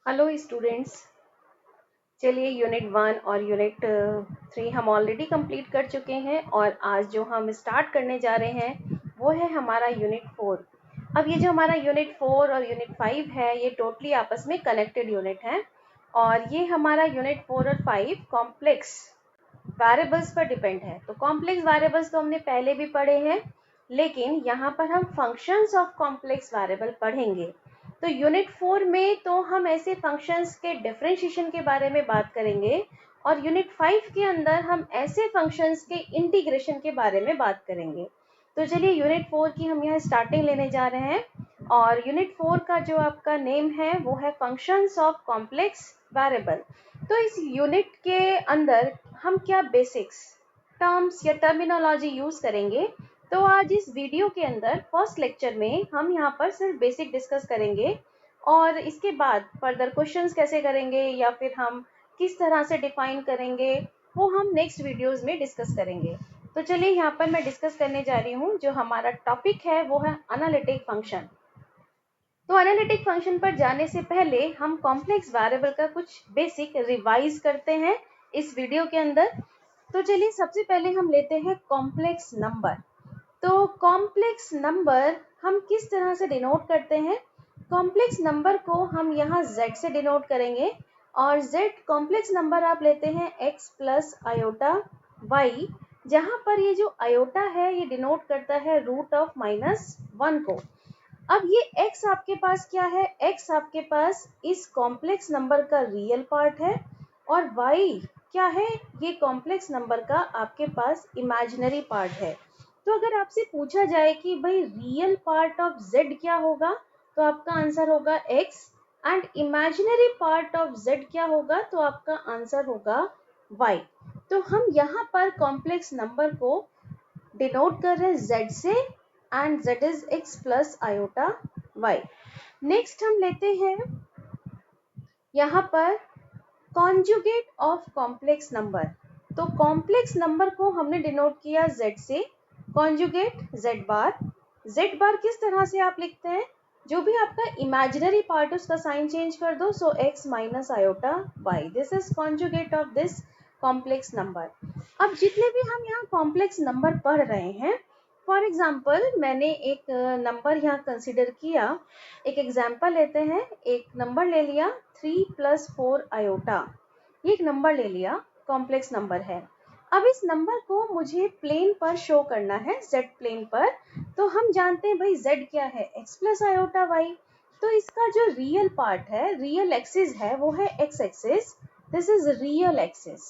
Hello students. चलिए unit 1 और unit 3 हम ऑलरेडी कंप्लीट कर चुके हैं और आज जो हम स्टार्ट करने जा रहे हैं वो है हमारा यूनिट 4। अब ये जो हमारा यूनिट 4 और यूनिट 5 है ये टोटली आपस में कनेक्टेड यूनिट है और ये हमारा यूनिट 4 और 5 कॉम्प्लेक्स वेरिएबल्स पर डिपेंड है। तो कॉम्प्लेक्स वेरिएबल्स तो हमने पहले भी पढ़े हैं, लेकिन यहाँ पर हम फंक्शंस ऑफ कॉम्प्लेक्स वेरिएबल पढ़ेंगे। तो यूनिट 4 में तो हम ऐसे फंक्शंस के डिफरेंशिएशन के बारे में बात करेंगे और यूनिट 5 के अंदर हम ऐसे फंक्शंस के इंटीग्रेशन के बारे में बात करेंगे। तो चलिए यूनिट 4 की हम यहाँ स्टार्टिंग लेने जा रहे हैं और यूनिट 4 का जो आपका नेम है वो है फंक्शंस ऑफ कॉम्प्लेक्स वेरिएबल। तो इस यूनिट के अंदर हम क्या बेसिक्स टर्म्स या टर्मिनोलॉजी यूज करेंगे। तो आज इस वीडियो के अंदर फर्स्ट लेक्चर में हम यहाँ पर सिर्फ बेसिक डिस्कस करेंगे और इसके बाद फर्दर क्वेश्चंस कैसे करेंगे या फिर हम किस तरह से डिफाइन करेंगे वो हम नेक्स्ट वीडियोस में डिस्कस करेंगे। तो चलिए यहाँ पर मैं डिस्कस करने जा रही हूँ, जो हमारा टॉपिक है वो है एनालिटिक फंक्शन। तो एनालिटिक फंक्शन पर जाने से पहले हम कॉम्प्लेक्स वेरिएबल का कुछ बेसिक रिवाइज करते हैं इस वीडियो के अंदर। तो चलिए सबसे पहले हम लेते हैं कॉम्प्लेक्स नंबर। तो कॉम्प्लेक्स नंबर हम किस तरह से डिनोट करते हैं। कॉम्प्लेक्स नंबर को हम यहाँ z से डिनोट करेंगे और z कॉम्प्लेक्स नंबर आप लेते हैं x प्लस आयोटा y, जहाँ पर ये जो आयोटा है ये डिनोट करता है रूट ऑफ -1 को। अब ये x आपके पास क्या है, x आपके पास इस कॉम्प्लेक्स नंबर का रियल पार्ट है और y क्या है, ये कॉम्प्लेक्स नंबर का आपके पास इमेजिनरी पार्ट है। तो अगर आपसे पूछा जाए कि भाई रियल पार्ट ऑफ z क्या होगा, तो आपका आंसर होगा x and imaginary part of z क्या होगा, तो आपका आंसर होगा y। तो हम यहाँ पर कॉम्प्लेक्स नंबर को डिनोट कर रहे हैं z से and z is x plus iota y। Next हम लेते हैं यहाँ पर कॉन्जुगेट ऑफ कॉम्प्लेक्स नंबर। तो कॉम्प्लेक्स नंबर को हमने डिनोट किया z से, कॉन्जुगेट z बार। z बार किस तरह से आप लिखते हैं, जो भी आपका इमेजिनरी पार्ट उसका साइन चेंज कर दो, सो x minus iota y, this is conjugate of this complex number. अब जितने भी हम यहाँ कॉम्प्लेक्स नंबर पढ़ रहे हैं, फॉर एग्जाम्पल मैंने एक नंबर यहाँ कंसिडर किया, एक एग्जाम्पल लेते हैं। एक नंबर ले लिया 3 + 4 आयोटा, ये एक नंबर ले लिया, कॉम्प्लेक्स नंबर है। अब इस नंबर को मुझे प्लेन पर शो करना है, z प्लेन पर। तो हम जानते हैं भाई z क्या है, x प्लस आयोटा y। तो इसका जो रियल पार्ट है, रियल एक्सिस है, वो है x axis, this is real axis,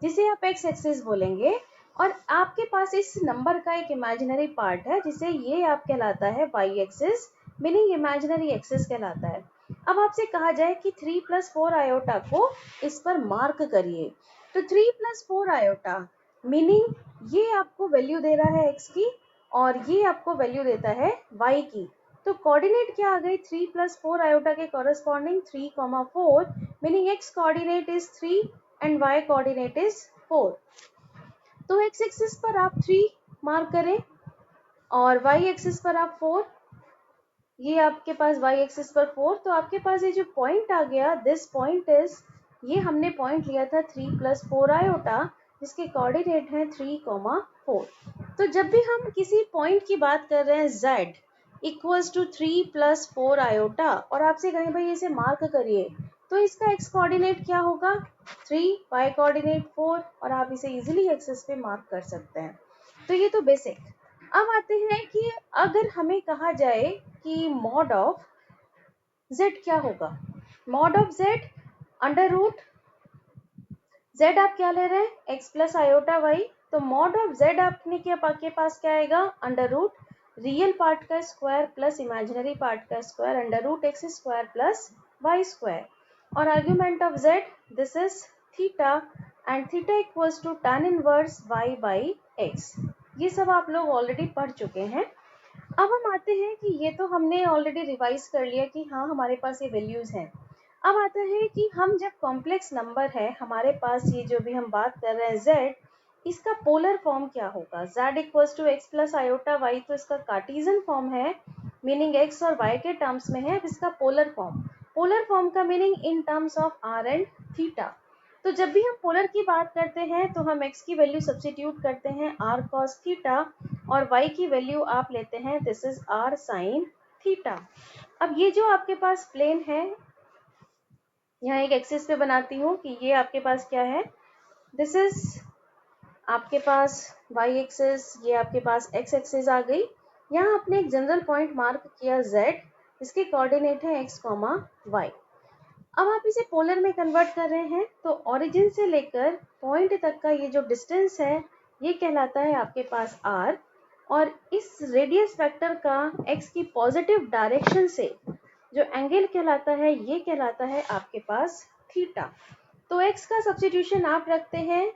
जिसे आप x एक्सिस बोलेंगे। और आपके पास इस नंबर का एक इमेजिनरी पार्ट है जिसे ये आप कहलाता है y axis, meaning imaginary axis कहलाता है। अब आपसे कहा जाए कि 3 + 4 आयोटा को इस पर मार्क करिए, तो 3 + 4 आयोटा मीनिंग ये आपको वैल्यू दे रहा है x की और ये आपको वैल्यू देता है y की। तो कोऑर्डिनेट क्या आ गई, 3 + 4 आयोटा के corresponding 3, 4, meaning x coordinate is 3 and y coordinate is 4। तो x एक्सिस पर आप 3 मार्क करें और y एक्सिस पर आप 4, ये आपके पास y एक्सिस पर 4। तो आपके पास ये जो पॉइंट आ गया, दिस पॉइंट इज, ये हमने पॉइंट लिया था 3 + 4 आयोटा, जिसके कोऑर्डिनेट है 3, 4। तो जब भी हम किसी पॉइंट की बात कर रहे हैं z इक्वल्स टू 3 + 4 आयोटा और आपसे कहें भाई इसे मार्क करिए, तो इसका x कोऑर्डिनेट क्या होगा 3, y कोऑर्डिनेट 4 और आप इसे इजीली एक्सिस पे मार्क कर सकते हैं। तो ये तो बेसिक। अब आते हैं कि अगर हमें कहा जाए कि मॉड ऑफ z क्या होगा, mod of z under root z आप क्या ले रहे हैं x प्लस आयोटा y, तो मॉड ऑफ z आपने आपके पास क्या आएगा, अंडर रूट रियल पार्ट का स्क्वायर प्लस इमेजिनरी पार्ट का square under root x square plus y square. और argument of z, this is theta and theta equals to tan inverse y by x। ये सब आप लोग already पढ़ चुके हैं। अब हम आते हैं कि ये तो हमने ऑलरेडी रिवाइज कर लिया कि हाँ हमारे पास ये वैल्यूज हैं। अब आता है कि हम जब कॉम्प्लेक्स नंबर है हमारे पास, ये जो भी हम बात कर रहे हैं z, इसका पोलर फॉर्म क्या होगा, z equals to x plus iota y, तो इसका कार्टेशियन फॉर्म है, मीनिंग x और y के टर्म्स में है। अब इसका पोलर फॉर्म, पोलर फॉर्म का meaning in terms of r and theta. तो जब भी हम पोलर की बात करते हैं तो हम x की वैल्यू सब्स्टिट्यूट करते हैं r cos थीटा और y की वैल्यू आप लेते हैं this is r sin theta. अब ये जो आपके पास प्लेन है, यहाँ एक एक्सिस पे बनाती हूँ कि ये आपके पास क्या है, दिस इज आपके पास y एक्सिस, ये आपके पास x एक्सिस आ गई। यहाँ आपने एक जनरल पॉइंट मार्क किया z, इसके कोऑर्डिनेट है x, y। अब आप इसे पोलर में कन्वर्ट कर रहे हैं तो ओरिजिन से लेकर पॉइंट तक का ये जो डिस्टेंस है ये कहलाता है आपके पास r, और इस रेडियस वेक्टर का x की पॉजिटिव डायरेक्शन से जो एंगल कहलाता है ये कहलाता है आपके पास थीटा। तो x का सब्स्टिट्यूशन आप रखते हैं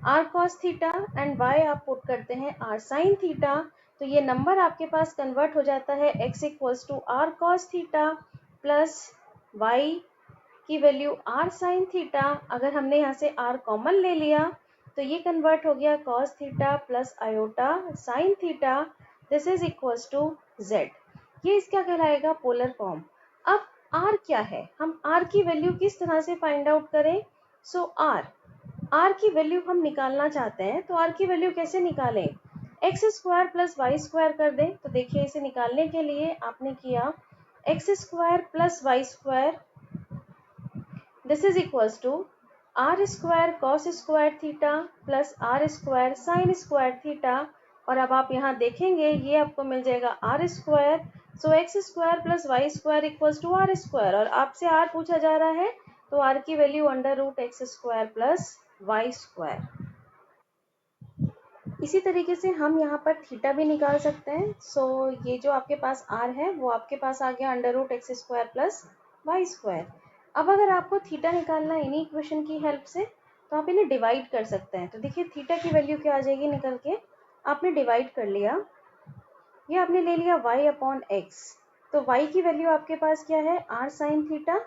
r cos theta and y आप पुट करते हैं r sin थीटा। तो ये नंबर आपके पास कन्वर्ट हो जाता है x equals to r cos theta plus y की वैल्यू r sin थीटा। अगर हमने यहाँ से r कॉमन ले लिया तो ये कन्वर्ट हो गया cos theta plus iota sin theta, this is equals to z। ये इसका कहलाएगा पोलर फॉर्म। अब r क्या है, हम r की वैल्यू किस तरह से फाइंड आउट करें। सो r की वैल्यू हम निकालना चाहते हैं तो r की वैल्यू कैसे निकालें, X square plus Y square कर दें। तो देखिए इसे निकालने के लिए आपने किया X square plus Y square, this is equals to R square cos square theta plus R square sine square theta. और अब आप यहाँ देखेंगे ये आपको मिल जाएगा R square, so X square plus Y square equals to R square, और आपसे आर पूछा जा रहा है तो आर की value under root X square plus Y square. इसी तरीके से हम यहाँ पर थीटा भी निकाल सकते हैं। सो ये जो आपके पास आर है वो आपके पास आ गया under root X square plus Y square. अब अगर आपको थीटा निकालना है इन्हीं इक्वेशन की हेल्प से तो आप इन्हें डिवाइड कर सकते हैं। तो देखिए थीटा की वैल्यू क्या आ जाएगी निकल के, आपने डिवाइड कर लिया, ये आपने ले लिया y अपॉन एक्स। तो y की वैल्यू आपके पास क्या है r sine theta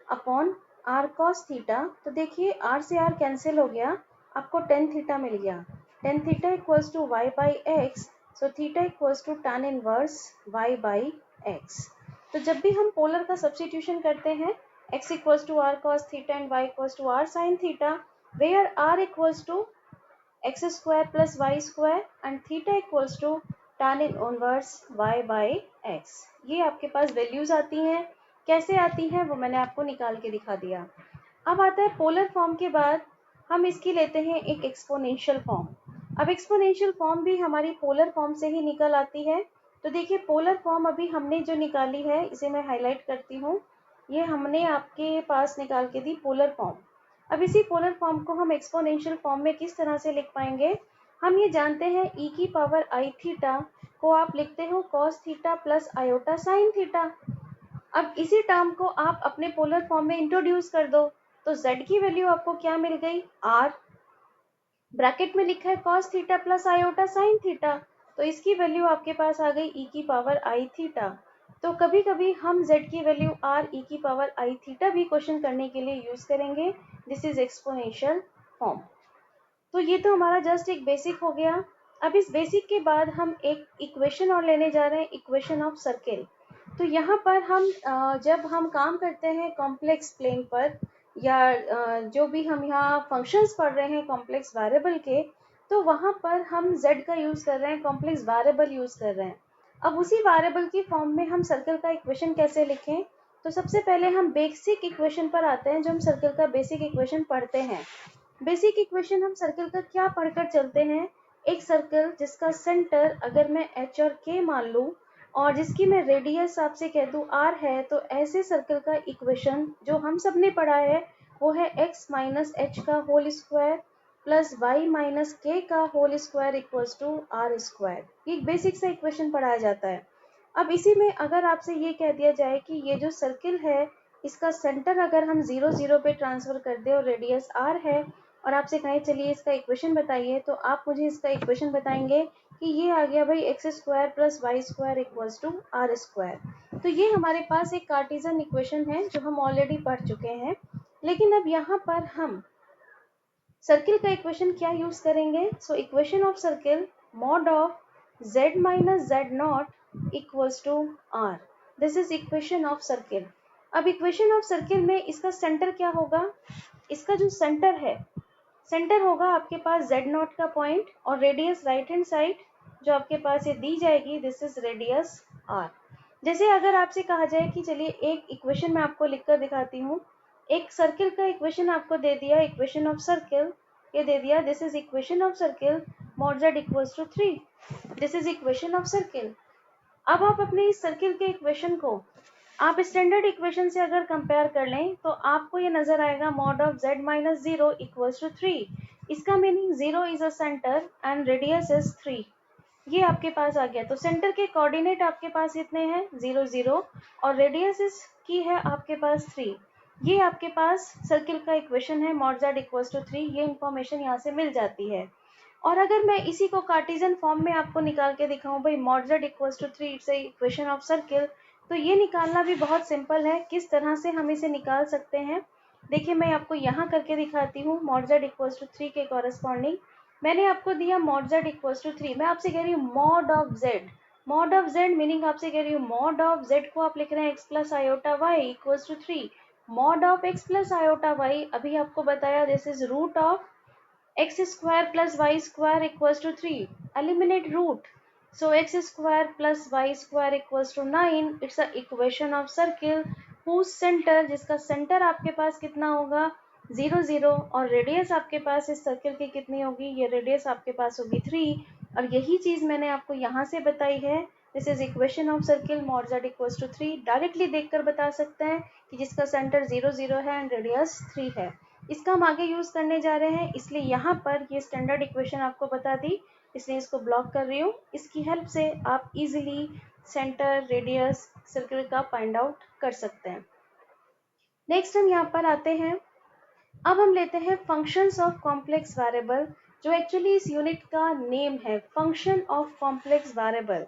upon r cos theta. तो देखिए r से r कैंसिल हो गया, आपको टेन थीटा मिल गया, tan theta equals to y by X, so theta equals to tan inverse y by X. तो जब भी हम पोलर का सब्स्टिट्यूशन करते हैं x equals to r cos theta and y equals to r sin theta, where r equals to X square plus Y square and theta equals to tan inverse y by X. ये आपके पास values आती हैं, कैसे आती हैं वो मैंने आपको निकाल के दिखा दिया। अब आता है पोलर फॉर्म के बाद हम इसकी लेते हैं एक एक्सपोनेंशियल फॉर्म। अब एक्सपोनेंशियल फॉर्म भी हमारी पोलर फॉर्म से ही निकल आती है। तो देखिए पोलर फॉर्म अभी हमने जो निकाली है इसे मैं हाईलाइट करती हूँ, ये हमने आपके पास निकाल के दी पोलर फॉर्म। अब इसी पोलर फॉर्म को हम एक्सपोनेंशियल फॉर्म में किस तरह से लिख पाएंगे, हम ये जानते हैं e की पावर आई थीटा को आप लिखते हो cos theta plus iota sine theta. अब इसी टर्म को आप अपने पोलर फॉर्म में इंट्रोड्यूस कर दो तो z की वैल्यू आपको क्या मिल गई r, ब्रैकेट में लिखा है cos theta plus iota sine theta, तो इसकी वैल्यू आपके पास आ गई e की पावर आई थीटा। तो कभी कभी हम z की वैल्यू r e की पावर आई थीटा भी क्वेश्चन करने के लिए यूज करेंगे, दिस इज एक्सपोनेंशियल फॉर्म। तो ये तो हमारा जस्ट एक बेसिक हो गया। अब इस बेसिक के बाद हम एक इक्वेशन और लेने जा रहे हैं, इक्वेशन ऑफ सर्किल। तो यहाँ पर हम जब हम काम करते हैं कॉम्प्लेक्स प्लेन पर या जो भी हम यहाँ फंक्शंस पढ़ रहे हैं कॉम्प्लेक्स वेरिएबल के, तो वहाँ पर हम z का यूज़ कर रहे हैं, कॉम्प्लेक्स वेरिएबल यूज़ कर रहे हैं। अब उसी वेरिएबल की फॉर्म में हम सर्कल का इक्वेशन कैसे लिखें, तो सबसे पहले हम बेसिक इक्वेशन पर आते हैं जो हम सर्कल का बेसिक इक्वेशन पढ़ते हैं। बेसिक इक्वेशन हम सर्कल का क्या पढ़कर चलते हैं, एक सर्कल जिसका सेंटर अगर मैं h और k मान लूँ और जिसकी मैं रेडियस आपसे कह दूँ r है, तो ऐसे सर्कल का इक्वेशन जो हम सब ने पढ़ा है वो है x माइनस एच का whole square plus Y minus K का whole square equals to R square. ये एक बेसिक सा इक्वेशन पढ़ाया जाता है। अब इसी में अगर आपसे ये कह दिया जाए कि ये जो सर्किल है इसका सेंटर अगर हम 0 0 पे ट्रांसफर कर दे और रेडियस r है और आपसे कहें चलिए इसका इक्वेशन बताइए, तो आप मुझे इसका इक्वेशन बताएंगे कि ये आ गया भाई X square plus Y square equals to R square. तो ये हमारे पास एक कार्टेशियन इक्वेशन है जो हम ऑलरेडी पढ़ चुके हैं। लेकिन अब यहाँ पर हम सर्किल का इक्वेशन क्या यूज करेंगे, so equation of circle mod of z minus Z not equals to r, this is equation of circle. अब इक्वेशन ऑफ सर्किल में इसका सेंटर क्या होगा, इसका जो सेंटर है, सेंटर होगा आपके पास z0 का पॉइंट और रेडियस राइट हैंड साइड जो आपके पास ये दी जाएगी, दिस इज रेडियस r। जैसे अगर आपसे कहा जाए कि चलिए एक इक्वेशन मैं आपको लिखकर दिखाती हूँ, एक सर्किल का इक्वेशन आपको दे दिया, इक्वेशन ऑफ सर्किल ये दे दिया, this is equation of circle mod z equals to 3, this is equation of circle. अब आप अपने इस सर्किल के इक्वेशन को आप स्टैंडर्ड इक्वेशन से अगर कंपेयर कर लें तो आपको ये नजर आएगा mod of z minus 0 equals to 3। इसका meaning 0 is a centre and radius is 3। ये आपके पास आ गया। तो सेंटर के कोऑर्डिनेट आपके पास कितने हैं, 0 0 और रेडियस इस की है आपके पास 3। ये आपके पास सर्किल का इक्वेशन है mod z इक्वल्स टू 3। ये इंफॉर्मेशन यहाँ से मिल जाती है। और अगर मैं इसी को कार्टेशियन फॉर्म में आपको निकाल के दिखाऊं, भाई mod z equals to 3 it's equation of circle, तो ये निकालना भी बहुत सिंपल है। किस तरह से हम इसे निकाल सकते हैं, देखिए मैं आपको यहाँ करके दिखाती हूँ। mod z इक्वल्स टू 3 के कॉरेस्पॉन्डिंग मैंने आपको दिया mod z इक्वल्स टू 3। मैं आपसे कह रही हूँ mod of z, mod of z meaning आपसे कह रही हूँ mod ऑफ z को आप लिख रहे हैं x plus iota y equals to 3। mod of x plus iota y अभी आपको बताया, this is root of x square plus y square equals to 3. Eliminate root. So x square plus y square equals to 9. It's a equation of circle whose center, जिसका center आपके पास कितना होगा 0 0 और radius आपके पास इस सर्किल की कितनी होगी, ये रेडियस आपके पास होगी 3। और यही चीज मैंने आपको यहाँ से बताई है, this is equation of circle mod z equals to 3। Directly देखकर बता सकते हैं कि जिसका सेंटर 0 0 है एंड रेडियस 3 है। इसका हम आगे यूज करने जा रहे हैं, इसलिए यहाँ पर ये स्टैंडर्ड इक्वेशन आपको बता दी, इसलिए इसको ब्लॉक कर रही हूँ। इसकी हेल्प से आप इजीली सेंटर, रेडियस, सर्किल का फाइंड आउट कर सकते हैं। नेक्स्ट हम यहाँ पर आते हैं, अब हम लेते हैं फंक्शंस ऑफ कॉम्प्लेक्स वेरिएबल, जो एक्चुअली इस यूनिट का नेम है, फंक्शन ऑफ कॉम्प्लेक्स वेरिएबल।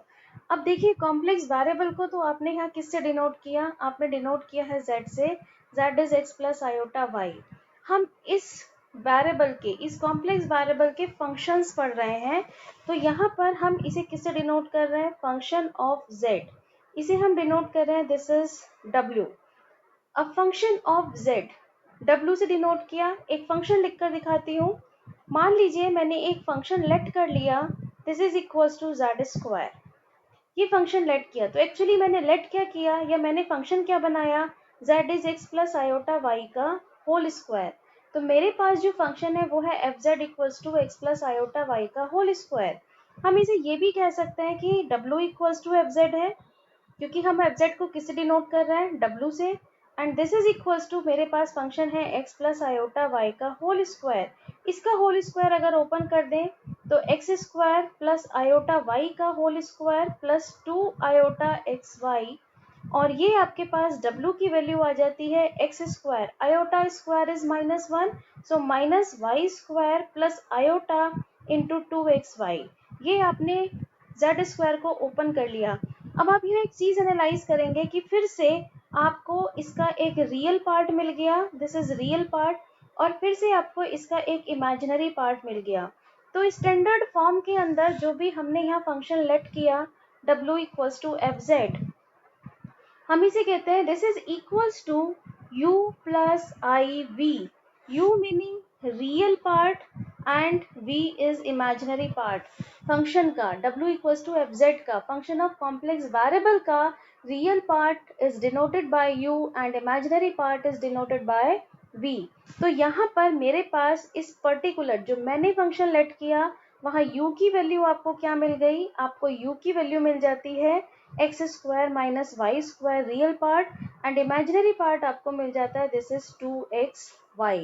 अब देखिए कॉम्प्लेक्स वेरिएबल को तो आपने यहाँ किससे डिनोट किया, आपने डिनोट किया है z से, z is x plus iota y। हम इस वेरिएबल के, इस कॉम्प्लेक्स वेरिएबल के फंक्शंस पढ़ रहे हैं, तो यहाँ पर हम इसे किससे डिनोट कर रहे हैं, फंक्शन ऑफ z, इसे हम डिनोट कर रहे हैं, दिस इज w। अब फंक्शन ऑफ z w से डिनोट किया, एक फंक्शन लिखकर दिखाती हूँ। मान लीजिए मैंने एक फंक्शन लेट कर लिया, this is equals to z square. ये फंक्शन लेट किया, तो एक्चुअली मैंने लेट क्या किया, या मैंने फंक्शन क्या बनाया, z is x plus iota y का होल स्क्वायर। तो मेरे पास जो फंक्शन है वो है f z equals to x plus iota y का होल स्क्वायर। हम इसे ये भी कह सकते हैं कि w equals to f z है, क्योंकि हम एफ जेड को किससे डिनोट कर रहे हैं, w से। And this is equals to, मेरे पास फंक्शन है x प्लस आयोटा वाई का होल स्क्वायर। इसका होल स्क्वायर अगर ओपन कर दें तो x square plus iota y का whole square plus 2 iota x y, और ये आपके पास w की वैल्यू आ जाती है x square, iota square is -1, so minus y square plus iota into 2xy। ये आपने z स्क्वायर को ओपन कर लिया। अब आप यहाँ एक चीज एनालाइज करेंगे कि फिर से आपको इसका एक रियल पार्ट मिल गया, दिस इज रियल पार्ट, और फिर से आपको इसका एक इमेजिनरी पार्ट मिल गया। तो स्टैंडर्ड फॉर्म के अंदर जो भी हमने यहाँ फंक्शन लेट किया w equals to f z, हम इसे कहते हैं this is equals to u plus i v, u meaning real part and v is imaginary part. Function का w equals to f z का, फंक्शन ऑफ कॉम्प्लेक्स वेरिएबल का real part is denoted by u and imaginary part is denoted by v। तो यहाँ पर मेरे पास इस particular जो मैंने फंक्शन लेट किया, वहाँ u की वैल्यू आपको क्या मिल गई, आपको u की वैल्यू मिल जाती है x square minus y square real part, and imaginary part आपको मिल जाता है दिस इज 2xy।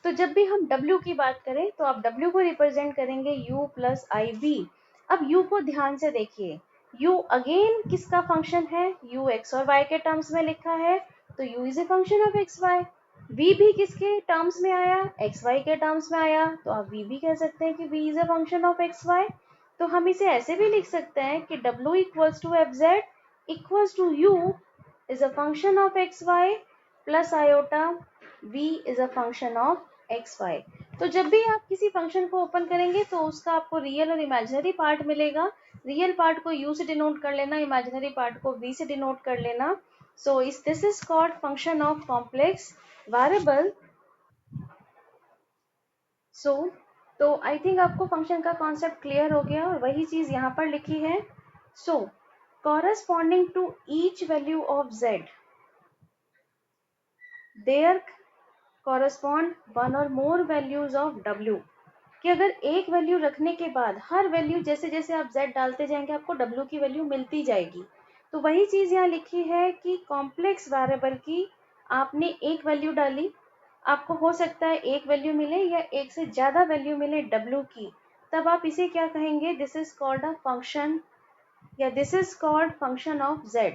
तो जब भी हम w की बात करें तो आप w को रिप्रेजेंट करेंगे u प्लस आई वी। अब u को ध्यान से देखिए, u अगेन किसका फंक्शन है, u x और y के टर्म्स में लिखा है, तो u is a function of x y. v भी किसके टर्म्स में आया, एक्स वाई के टर्म्स में आया, तो आप v भी कह सकते हैं कि v is a function of x y. तो हम इसे ऐसे भी लिख सकते हैं कि w equals to f z equals to u is a function of x y plus iota v is a function of x y. तो जब भी आप किसी फंक्शन को ओपन करेंगे तो उसका आपको रियल और इमेजिनरी पार्ट मिलेगा। रियल पार्ट को u से डिनोट कर लेना, इमेजिनरी पार्ट को v से डिनोट कर लेना। So this is called function of complex variable. तो आई थिंक आपको फंक्शन का कॉन्सेप्ट क्लियर हो गया और वही चीज यहाँ पर लिखी है. सो corresponding to each value of z there correspond one or more values of w. कि अगर एक वैल्यू रखने के बाद हर वैल्यू जैसे जैसे आप z डालते जाएंगे आपको w की वैल्यू मिलती जाएगी. तो वही चीज यहाँ लिखी है कि कॉम्प्लेक्स वेरिएबल की आपने एक वैल्यू डाली, आपको हो सकता है एक वैल्यू मिले या एक से ज्यादा वैल्यू मिले w की, तब आप इसे क्या कहेंगे, this is called a function या this is called function of z.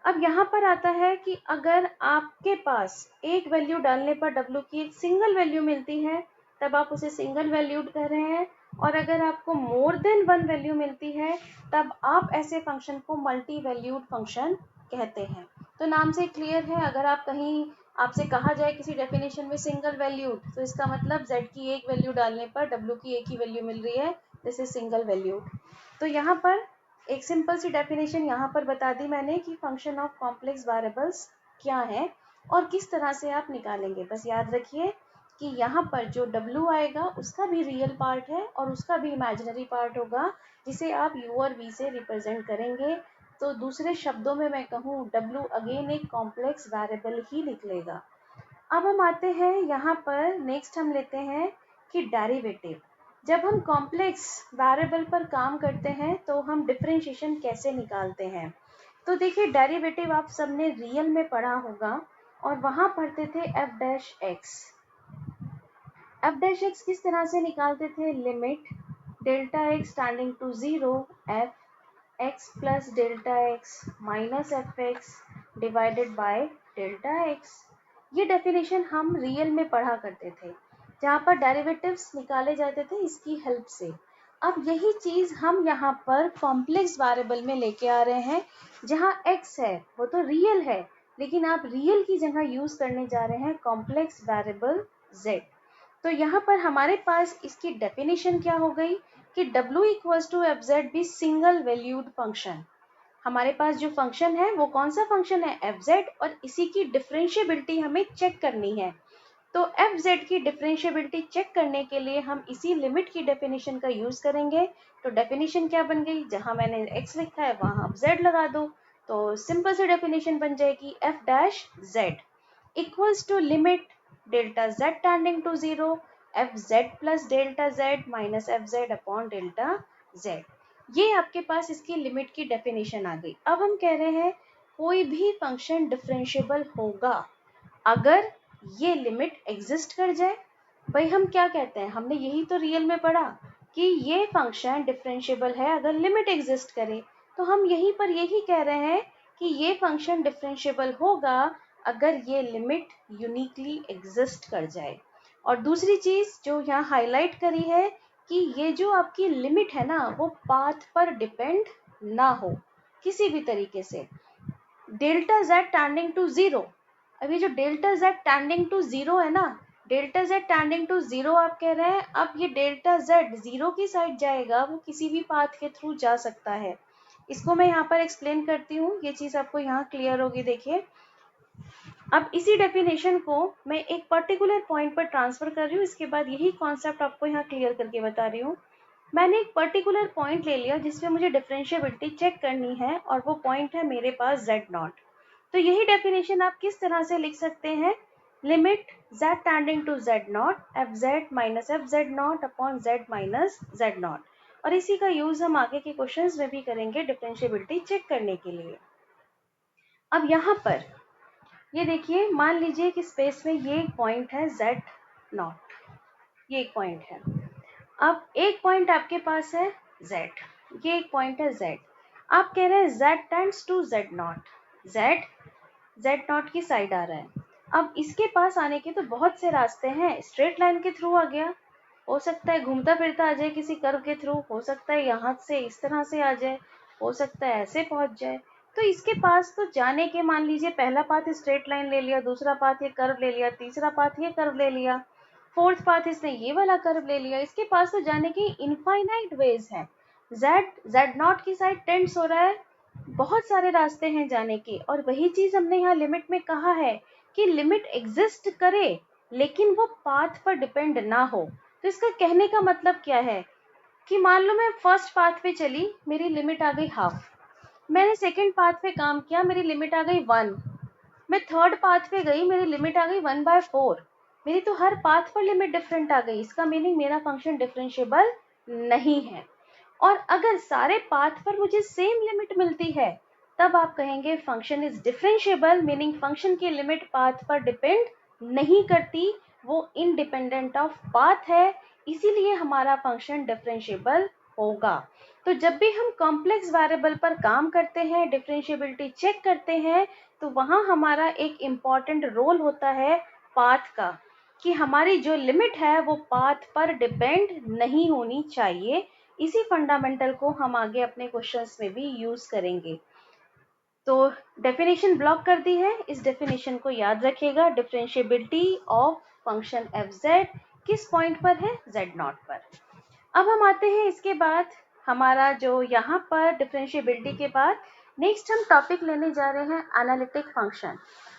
अब यहाँ पर आता है कि अगर आपके पास एक वैल्यू डालने पर w की एक सिंगल वैल्यू मिलती है तब आप उसे सिंगल वैल्यूड कर रहे हैं, और अगर आपको मोर देन वन वैल्यू मिलती है तब आप ऐसे फंक्शन को मल्टी वैल्यूड फंक्शन कहते हैं. तो नाम से क्लियर है, अगर आप कहीं आपसे कहा जाए किसी डेफिनेशन में सिंगल वैल्यूड, तो इसका मतलब z की एक वैल्यू डालने पर w की एक ही वैल्यू मिल रही है, दिस इज सिंगल वैल्यूड. तो यहाँ पर एक सिंपल सी डेफिनेशन यहाँ पर बता दी मैंने कि फंक्शन ऑफ कॉम्प्लेक्स वेरिएबल्स क्या है और किस तरह से आप निकालेंगे. बस याद रखिए कि यहाँ पर जो w आएगा उसका भी रियल पार्ट है और उसका भी इमेजिनरी पार्ट होगा जिसे आप u और v से रिप्रेजेंट करेंगे. तो दूसरे शब्दों में मैं कहूँ w अगेन एक कॉम्प्लेक्स वेरिएबल ही निकलेगा. अब हम आते हैं यहाँ पर नेक्स्ट हम लेते हैं कि डेरिवेटिव. जब हम कॉम्प्लेक्स वेरिएबल पर काम करते हैं तो हम डिफरेंशिएशन कैसे निकालते हैं. तो देखिए डेरिवेटिव आप सबने रियल में पढ़ा होगा और वहां पढ़ते थे f dash x. F dash x किस तरह से निकालते थे, limit delta x tending to zero f x plus delta x minus f x divided by delta x. ये डेफिनेशन हम रियल में पढ़ा करते थे जहाँ पर डेरिवेटिव्स निकाले जाते थे इसकी हेल्प से. अब यही चीज हम यहाँ पर कॉम्प्लेक्स वेरिएबल में लेके आ रहे हैं जहाँ x है वो तो रियल है, लेकिन आप रियल की जगह यूज करने जा रहे हैं कॉम्प्लेक्स वेरिएबल z. तो यहाँ पर हमारे पास इसकी डेफिनेशन क्या हो गई कि w equals to f z भी सिंगल वैल्यूड फंक्शन. हमारे पास जो फंक्शन है वो कौन सा फंक्शन है, एफ जेड, और इसी की डिफरेंशिएबिलिटी हमें चेक करनी है. तो एफ जेड की डिफरेंशिएबिलिटी चेक करने के लिए हम इसी लिमिट की डेफिनेशन का यूज करेंगे. तो डेफिनेशन क्या बन गई, जहां मैंने x लिखा है वहां आप z लगा दो. तो सिंपल सी डेफिनेशन बन जाएगी f dash z equals to limit delta z tending to zero f z plus delta z minus f z upon delta z. ये आपके पास इसकी लिमिट की डेफिनेशन आ गई. अब हम कह रहे हैं कोई भी फंक्शन डिफरेंशिएबल होगा अगर ये लिमिट एग्जिस्ट कर जाए. भाई हम क्या कहते हैं, हमने यही तो रियल में पढ़ा कि ये फंक्शन डिफरेंशिएबल है अगर लिमिट एग्जिस्ट करे. तो हम यहीं पर यही कह रहे हैं कि ये फंक्शन डिफरेंशिएबल होगा अगर ये लिमिट यूनिकली एग्जिस्ट कर जाए. और दूसरी चीज जो यहाँ हाईलाइट करी है कि ये जो आपकी लिमिट है ना वो पाथ पर डिपेंड ना हो किसी भी तरीके से. Delta z tending to zero, अभी जो delta z tending to zero है ना, delta z tending to zero आप कह रहे हैं, अब ये डेल्टा z जीरो की साइड जाएगा, वो किसी भी पाथ के थ्रू जा सकता है. इसको मैं यहाँ पर एक्सप्लेन करती हूँ, ये चीज आपको यहाँ क्लियर होगी. देखिए अब इसी डेफिनेशन को मैं एक पर्टिकुलर पॉइंट पर ट्रांसफर कर रही हूँ, इसके बाद यही कॉन्सेप्ट आपको यहाँ क्लियर करके बता रही हूँ. मैंने एक पर्टिकुलर पॉइंट ले लिया जिसमें मुझे डिफरेंशिएबिलिटी चेक करनी है और वो पॉइंट है मेरे पास z नॉट. तो यही डेफिनेशन आप किस तरह से लिख सकते हैं, limit z tending to z not f z minus f z not upon z minus z not. और इसी का यूज हम आगे के क्वेश्चंस में भी करेंगे डिफरेंशिएबिलिटी चेक करने के लिए. अब यहाँ पर ये देखिए, मान लीजिए कि स्पेस में ये एक पॉइंट है z नॉट, ये एक पॉइंट है. अब एक पॉइंट आपके पास है z, ये एक पॉइंट है z. आप कह रहे हैं z tends to z not, z not की साइड आ रहा है. अब इसके पास आने के तो बहुत से रास्ते हैं, स्ट्रेट लाइन के थ्रू आ गया, हो सकता है घूमता फिरता आ जाए किसी कर्व के थ्रू, हो सकता है यहाँ से इस तरह से आ जाए, हो सकता है ऐसे पहुंच जाए. तो इसके पास तो जाने के, मान लीजिए पहला पाथ स्ट्रेट लाइन ले लिया, दूसरा पाथ ये कर्व ले लिया, तीसरा पाथ ये कर्व ले लिया, फोर्थ पाथ इसने ये वाला कर्व ले लिया. इसके पास तो जाने की इनफाइनाइट वेज है. z नॉट की साइड टेंड्स हो रहा है बहुत सारे रास्ते हैं जाने के, और वही चीज हमने यहाँ लिमिट में कहा है कि लिमिट एग्जिस्ट करे लेकिन वो पाथ पर डिपेंड ना हो। तो इसका कहने का मतलब क्या है कि मान लो मैं फर्स्ट पाथ पे चली, मेरी लिमिट आ गई हाफ। मैंने सेकंड पाथ पे काम किया, मेरी लिमिट आ गई 1। मैं थर्ड पाथ पे गई, मेरी लिमिट आ गई 1/4। मेरी तो हर पाथ पर लिमिट डिफरेंट आ गई। इसका मीनिंग मेरा फंक्शन डिफरेंशिएबल नहीं है। और अगर सारे पाथ पर मुझे सेम लिमिट मिलती है, तब आप कहेंगे function is differentiable, meaning function की लिमिट पाथ पर डिपेंड नहीं करती, वो इनडिपेंडेंट ऑफ पाथ है, इसीलिए हमारा फंक्शन डिफरेंशिएबल होगा। तो जब भी हम कॉम्प्लेक्स वेरिएबल पर काम करते हैं, डिफरेंशिएबिलिटी चेक करते हैं, तो वहां हमारा एक इम्पॉर्टेंट रोल होता है पाथ का, कि हमारी जो लिमिट है वो पाथ पर डिपेंड नहीं होनी चाहिए। इसी फंडामेंटल को हम आगे अपने क्वेश्चंस में भी यूज करेंगे। तो डेफिनेशन ब्लॉक कर दी है, इस डेफिनेशन को याद रखिएगा। Differentiability of function F Z किस पॉइंट पर है, z0 पर। अब हम आते हैं इसके बाद, हमारा जो यहाँ पर डिफरेंशिएबिलिटी के बाद नेक्स्ट हम टॉपिक लेने जा रहे हैं एनालिटिक फंक्शन।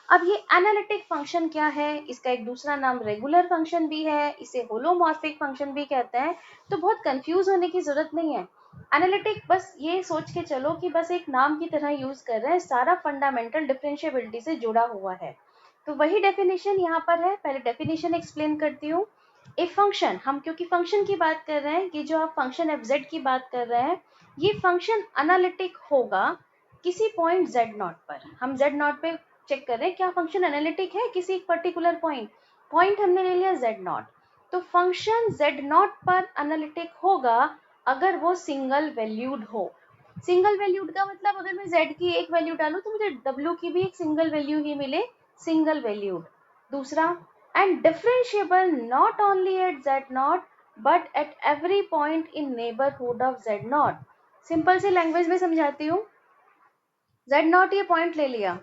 अब ये एनालिटिक फंक्शन क्या है, इसका एक दूसरा नाम रेगुलर फंक्शन भी है, इसे होलोमॉर्फिक फंक्शन भी कहते हैं। तो बहुत कंफ्यूज होने की जरूरत नहीं है। एनालिटिक बस ये सोच के चलो कि बस एक नाम की तरह यूज कर रहे हैं, सारा फंडामेंटल डिफरेंशिएबिलिटी से जुड़ा हुआ है। तो वही डेफिनेशन यहाँ पर है, पहले डेफिनेशन एक्सप्लेन करती हूँ। ए फंक्शन, हम क्योंकि फंक्शन की बात कर रहे हैं, कि जो आप फंक्शन एफ जेड की बात कर रहे हैं, ये फंक्शन एनालिटिक होगा किसी पॉइंट z0 पर। हम z0 पे चेक कर रहे हैं क्या फंक्शन एनालिटिक है किसी एक पर्टिकुलर पॉइंट हमने ले लिया z0। तो फंक्शन z0 पर एनालिटिक होगा अगर वो सिंगल वैल्यूड हो। सिंगल वैल्यूड का मतलब अगर मैं z की एक वैल्यू डालूं तो मुझे w की भी एक सिंगल वैल्यू ही मिले, सिंगल वैल्यूड। दूसरा, and differentiable not only at z0 but at every point in neighborhood of z0। Simple सी लैंग्वेज में समझाती हूँ। z0 ये पॉइंट ले लिया,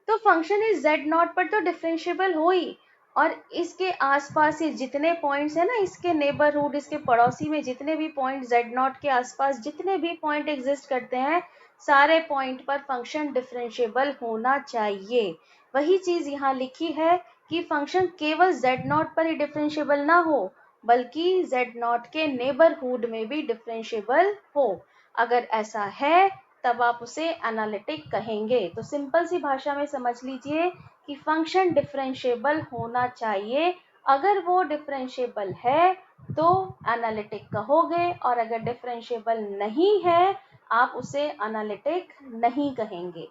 तो फंक्शन इज z0 पर तो डिफरेंशिएबल हो ही, और इसके आसपास ये जितने पॉइंट्स है ना, इसके नेबरहुड, इसके पड़ोसी में जितने भी पॉइंट z0 के आसपास जितने भी पॉइंट एग्जिस्ट करते हैं, सारे पॉइंट पर फंक्शन डिफरेंशिएबल होना चाहिए। वही चीज यहाँ लिखी है कि फंक्शन केवल z0 पर ही डिफरेंशिएबल ना हो, बल्कि z0 के नेबरहुड में भी डिफरेंशिएबल हो। अगर ऐसा है तब आप उसे एनालिटिक कहेंगे। तो सिंपल सी भाषा में समझ लीजिए कि फंक्शन डिफरेंशिएबल होना चाहिए। अगर वो डिफरेंशिएबल है तो एनालिटिक कहोगे, और अगर डिफरेंशिएबल नहीं है आप उसे एनालिटिक नहीं कहेंगे।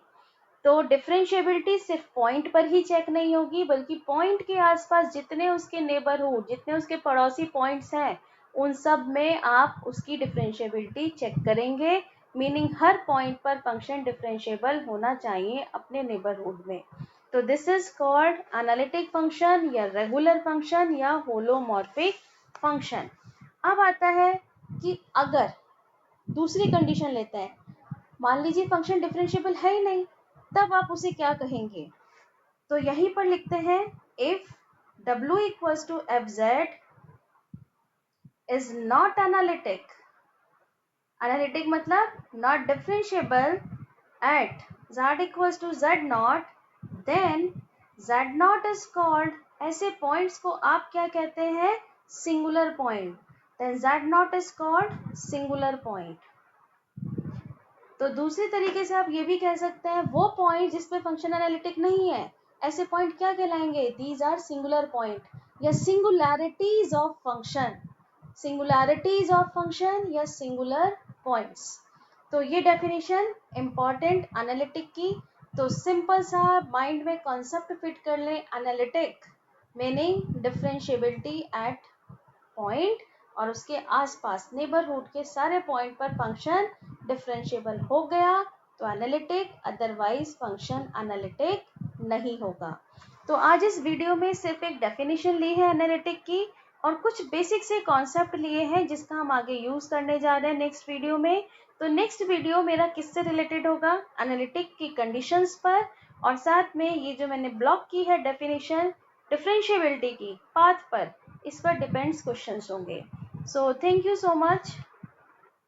तो डिफरेंशिएबिलिटी सिर्फ पॉइंट पर ही चेक नहीं होगी, बल्कि पॉइंट के आसपास जितने उसके नेबरहुड, जितने उसके पड़ोसी पॉइंट्स हैं, उन सब में आप उसकी डिफरेंशिएबिलिटी चेक करेंगे। मीनिंग हर पॉइंट पर फंक्शन डिफरेंशिएबल होना चाहिए अपने नेबरहुड में। तो this is called analytic function या रेगुलर फंक्शन या होलोमॉर्फिक फंक्शन। अब आता है कि अगर दूसरी कंडीशन लेते हैं, मान लीजिए फंक्शन डिफरेंशिएबल है ही नहीं, तब आप उसे क्या कहेंगे। तो यहीं पर लिखते हैं, if w equals to f z is not analytic, analytic मतलब not differentiable at z equals to z0, then z0 is called, ऐसे पॉइंट्स को आप क्या कहते हैं, singular point. Then z0 is called singular point. तो दूसरी तरीके से आप ये भी कह सकते हैं, वो पॉइंट जिस पे फंक्शन एनालिटिक नहीं है, ऐसे पॉइंट क्या कहलाएंगे, दीज आर सिंगुलर पॉइंट या सिंगुलैरिटीज ऑफ फंक्शन, सिंगुलैरिटीज ऑफ फंक्शन या सिंगुलर पॉइंट्स। तो ये डेफिनेशन इंपॉर्टेंट एनालिटिक की। तो सिंपल सा माइंड में कॉन्सेप्ट फिट कर लें, analytic meaning differentiability at point, और उसके आसपास नेबरहुड के सारे पॉइंट पर फंक्शन डिफरेंशिएबल हो गया तो एनालिटिक, अदरवाइज फंक्शन एनालिटिक नहीं होगा। तो आज इस वीडियो में सिर्फ एक डेफिनेशन ली है एनालिटिक की, और कुछ बेसिक से कॉन्सेप्ट लिए हैं जिसका हम आगे यूज करने जा रहे हैं नेक्स्ट वीडियो में। तो नेक्स्ट वीडियो मेरा किससे रिलेटेड होगा, एनालिटिक की कंडीशंस पर, और साथ में ये जो मैंने ब्लॉक की है डेफिनेशन डिफरेंशिएबिलिटी की पाथ पर, इस पर डिपेंड्स क्वेश्चंस होंगे। So thank you so much.